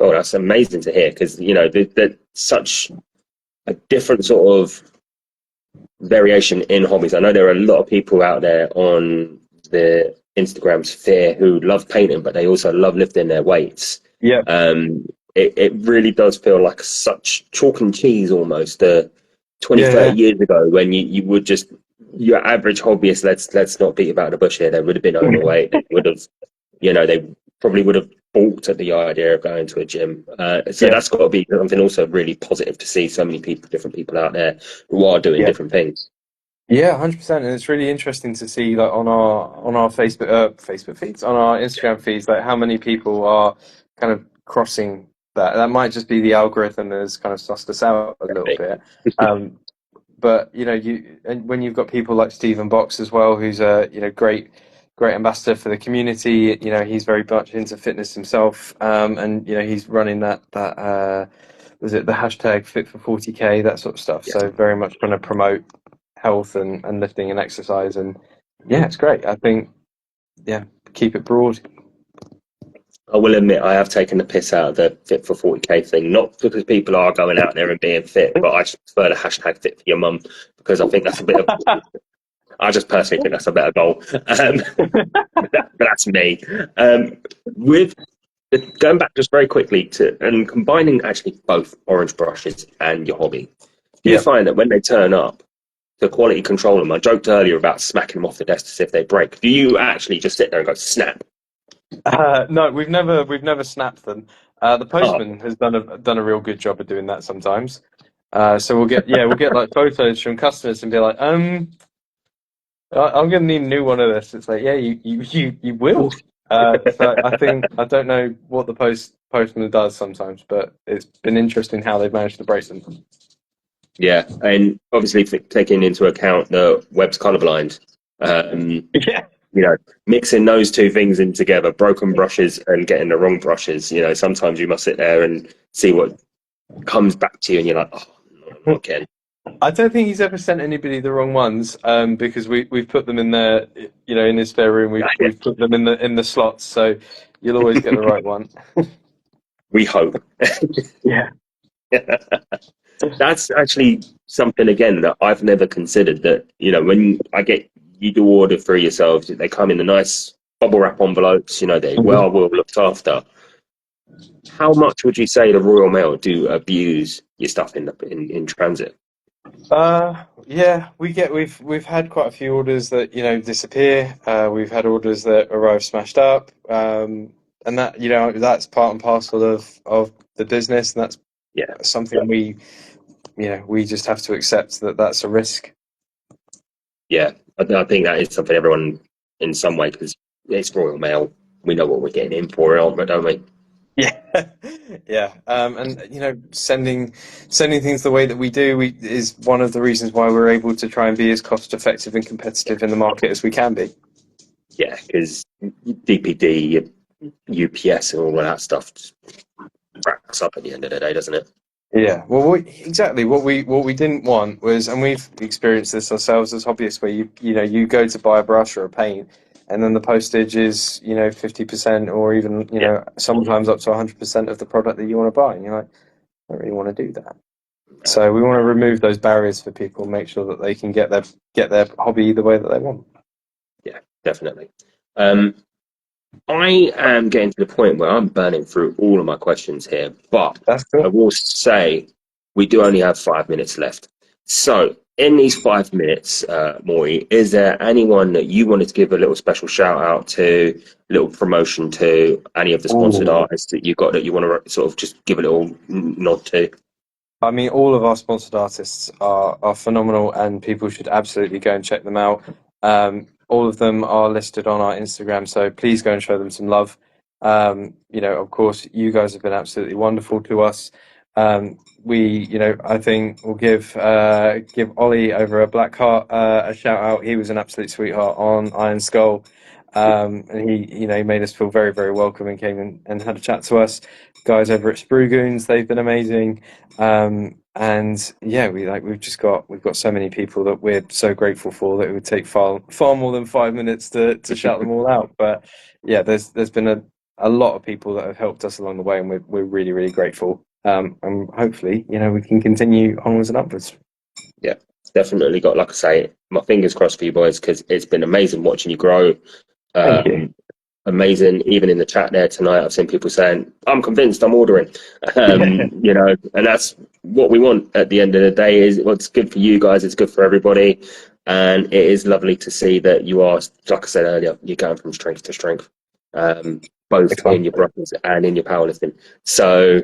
Oh, that's amazing to hear because there's such a different sort of variation in hobbies. I know there are a lot of people out there on the Instagram sphere who love painting, but they also love lifting their weights. Yeah. Um, it really does feel like such chalk and cheese almost. 20, Yeah, 30 yeah. years ago, when you would just, your average hobbyist, let's not beat about the bush here, they would have been overweight. They would have, they probably would have balked at the idea of going to a gym. So Yeah, that's got to be something also really positive to see so many people, different people out there who are doing yeah. different things. Yeah, 100%, and it's really interesting to see like on our Facebook feeds, on our Instagram feeds, like how many people are kind of crossing that. That might just be the algorithm that has kind of sussed us out a little bit. Um, but and when you've got people like Stephen Box as well, who's a great ambassador for the community. He's very much into fitness himself, and he's running that was it the hashtag Fit for 40K, that sort of stuff. Yeah. So very much trying to promote health and lifting and exercise, and yeah, it's great. I think keep it broad. I will admit I have taken the piss out of the Fit for 40K thing, not because people are going out there and being fit, but I just prefer the hashtag Fit for your mum, because I think that's a bit of, I just personally think that's a better goal. But that's me. With going back just very quickly to and combining actually both orange brushes and your hobby, do you Yeah. find that when they turn up, the quality control them? I joked earlier about smacking them off the desk to see if they break. Do you actually just sit there and go snap? No, we've never snapped them. The Oh, postman has done a real good job of doing that sometimes. So we'll get like photos from customers and be like, I'm gonna need a new one of this. It's like, yeah, you will. So I don't know what the postman does sometimes, but it's been interesting how they've managed to break them. yeah, and obviously taking into account the web's colorblind, Yeah. mixing those two things in together, broken brushes and getting the wrong brushes, sometimes you must sit there and see what comes back to you, and you're like, oh, not again. I don't think he's ever sent anybody the wrong ones, because we've put them in there, in his spare room. We've put them in the slots, so you'll always get the right one. We hope. Yeah. That's actually something again that I've never considered. That when I get you do order for yourselves, they come in the nice bubble wrap envelopes. They well looked after. How much would you say the Royal Mail do abuse your stuff in transit? Yeah, we've had quite a few orders that disappear. We've had orders that arrive smashed up, and that's part and parcel of the business, and that's Yeah, something we just have to accept that that's a risk. yeah. I think that is something everyone in some way, because it's Royal Mail. We know what we're getting in for, don't we? Yeah, yeah, and sending things the way that we do is one of the reasons why we're able to try and be as cost effective and competitive in the market as we can be. Yeah, because DPD, UPS, and all of that stuff just racks up at the end of the day, doesn't it? Yeah, well, exactly what we didn't want was, and we've experienced this ourselves as hobbyists, where you go to buy a brush or a paint, and then the postage is 50%, or even Yeah, sometimes up to 100% of the product that you want to buy, and you're like, I don't really want to do that. So we want to remove those barriers for people, make sure that they can get their hobby the way that they want. yeah, definitely. Um, I am getting to the point where I'm burning through all of my questions here, but That's I cool. will say we do only have 5 minutes left. So, in these 5 minutes, Maury, is there anyone that you wanted to give a little special shout out to, a little promotion to, any of the sponsored Ooh. artists that you got that you want to sort of just give a little nod to? I mean, all of our sponsored artists are phenomenal, and people should absolutely go and check them out. All of them are listed on our Instagram, so please go and show them some love. Of course, you guys have been absolutely wonderful to us. I think we'll give Ollie over at Blackheart a shout out. He was an absolute sweetheart on Iron Skull, and he made us feel very, very welcome and came in and had a chat to us. Guys over at Sprugoons, they've been amazing. And yeah, we've got so many people that we're so grateful for that it would take far more than 5 minutes to shout them all out. But yeah, there's been a lot of people that have helped us along the way, and we're really, really grateful. And hopefully, we can continue onwards and upwards. Yeah, definitely got, like I say, my fingers crossed for you boys, because it's been amazing watching you grow. Thank you. amazing. Even in the chat there tonight, I've seen people saying, I'm convinced, I'm ordering. And that's what we want at the end of the day. Is what's good for you guys, it's good for everybody. And it is lovely to see that you are, like I said earlier, you're going from strength to strength, both in your brothers and in your powerlifting. So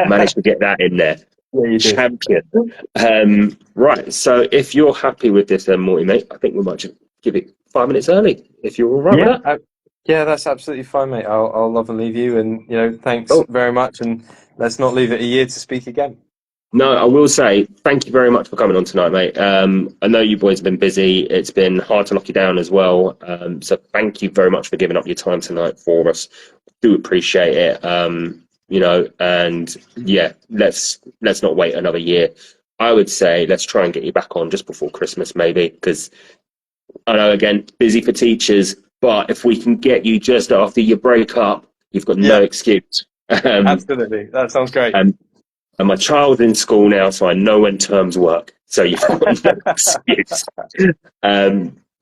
managed to get that in there. Yeah, you did. Champion. Right. So if you're happy with this, Morty, mate, I think we might just give it 5 minutes early. If you're all right with that. Yeah, that's absolutely fine, mate. I'll love and leave you, and thanks very much, and let's not leave it a year to speak again. No, I will say thank you very much for coming on tonight, mate. I know you boys have been busy. It's been hard to lock you down as well. So thank you very much for giving up your time tonight for us. Do appreciate it. And yeah, let's not wait another year. I would say let's try and get you back on just before Christmas, maybe, because I know, again, busy for teachers, but if we can get you just after you break up, you've got no excuse. Absolutely. That sounds great. And my child's in school now, so I know when terms work. So you've got no excuse.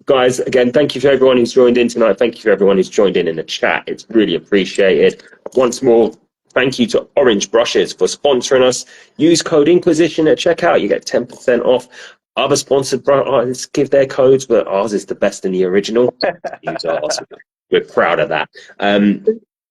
Guys, again, thank you for everyone who's joined in tonight. Thank you for everyone who's joined in the chat. It's really appreciated. Once more, thank you to Orange Brushes for sponsoring us. Use code Inquisition at checkout. You get 10% off. Other sponsored artists give their codes, but ours is the best in the original. Use ours. We're proud of that.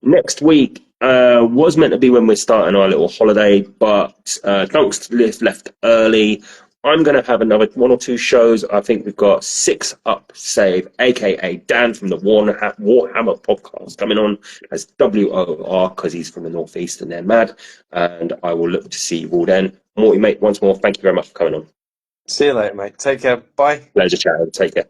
Next week was meant to be when we're starting our little holiday, but Dunk's left early. I'm going to have another 1 or 2 shows. I think we've got 6 Up Save, a.k.a. Dan from the Warhammer podcast, coming on as WOR because he's from the Northeast and they're mad. And I will look to see you all then. Morty, mate, once more, thank you very much for coming on. See you later, mate. Take care. Bye. Pleasure chatting. Take care.